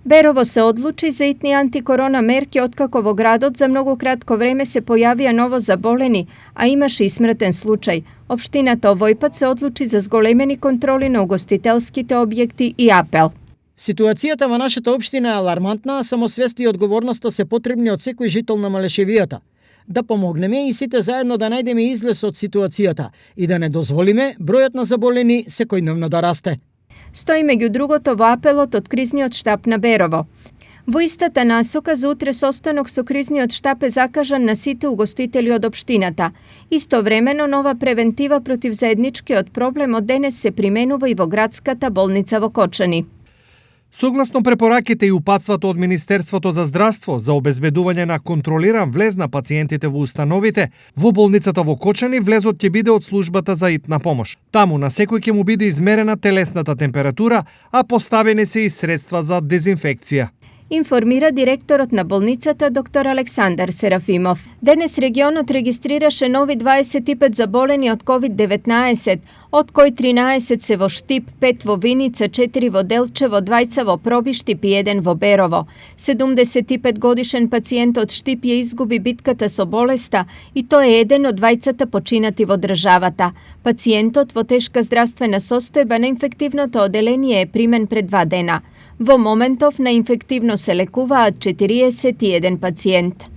Berovo se odluči za itni antikorona merke otkako во gradot za mnogo kratko vreme se pojavija novo zaboleni, a imaš i smrten slučaj. Opštiната Овојпат се одлучи за зголемени контроли на угостителските објекти и апел. Ситуацијата во нашата општина е алармантна, а самосвест и одговорноста се потребни од секој жител на Малешевијата. Да помогнеме и сите заедно да најдеме излез од ситуацијата и да не дозволиме бројот на заболени секојдневно да расте. Стои меѓу другото во апелот од кризниот штаб на Берово. Во истата насока за утре состанок со кризниот штаб е закажан на сите угостители од општината. Истовремено нова превентива против заедничкиот проблем од денес се применува и во градската болница во Кочани. Согласно препораките и упатството од Министерството за здравство за обезбедување на контролиран влез на пациентите во установите, во болницата во Кочани влезот ќе биде од службата за итна помош. Таму на секој ќе му биде измерена телесната температура, а поставени се и средства за дезинфекција. Информира директорот на болницата доктор Александар Серафимов. Денес регионот регистрираше нови 25 заболени од COVID-19, од кои 13 се во Штип, 5 во Виница, 4 во Делчево, 2 во Пробиштип и 1 во Берово. 75 годишен пациент од Штип ја изгуби битката со болеста и тој е еден од 2 починати во државата. Пациентот во тешка здравствена состојба на инфективното оделение е примен пред 2 дена. Во моментов на инфективно се лекуваат 41 пациент.